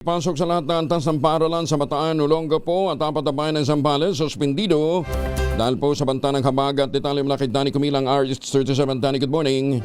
Pasok sa lahat ng antas ng paaralan sa Bataan, Olongapo at apat na bayan ng Zambales, suspendido dahil po sa banta ng habag at detalye mula kay Danny Kumilang, RH37. Danny, good morning.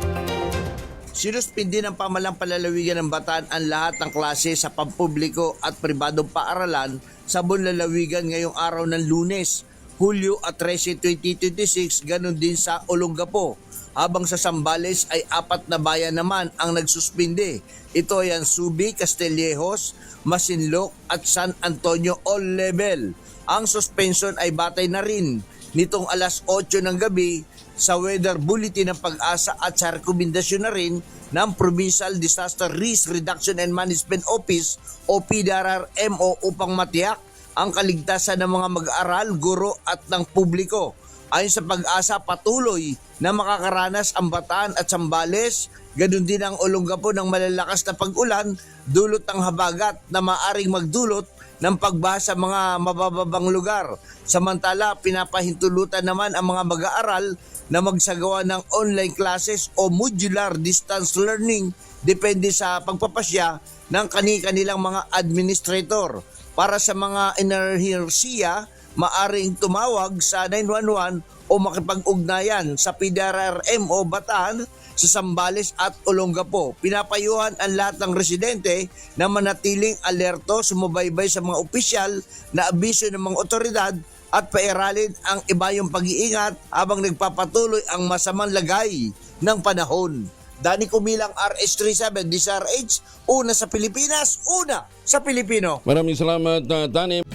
Sinuspindi ng pamalang palalawigan ng Bataan ang lahat ng klase sa pampubliko at pribadong paaralan sa buong lalawigan ngayong araw ng Lunes, Hulyo 13, 2026, ganun din sa Olongapo. Habang sa Zambales ay apat na bayan naman ang nagsuspindi. Ito ay ang Subi, Castillejos, Masinloc at San Antonio all level. Ang suspension ay batay na rin nitong alas 8 ng gabi sa weather bulletin ng Pag-asa at sa rekomendasyon na rin ng Provincial Disaster Risk Reduction and Management Office o PDRRMO upang matiyak ang kaligtasan ng mga mag-aaral, guro at ng publiko. Ayon sa Pag-asa, patuloy na makakaranas ang Bataan at Zambales, ganun din ang Olongapo ng malalakas na pag-ulan, dulot ng habagat na maaring magdulot ng pagbaha sa mga mabababang lugar. Samantala, pinapahintulutan naman ang mga mag-aaral na magsagawa ng online classes o modular distance learning depende sa pagpapasya ng kani-kanilang mga administrator. Para sa mga inerhiya, maaring tumawag sa 911 o makipag-ugnayan sa PDRRMO Bataan sa Zambales at Olongapo. Pinapayuhan ang lahat ng residente na manatiling alerto, sumubaybay sa mga opisyal na abiso ng mga otoridad at pairalin ang ibayong pag-iingat habang nagpapatuloy ang masamang lagay ng panahon. Danny Kumilang, RH37, DZRH, una sa Pilipinas, una sa Pilipino. Maraming salamat, Danny.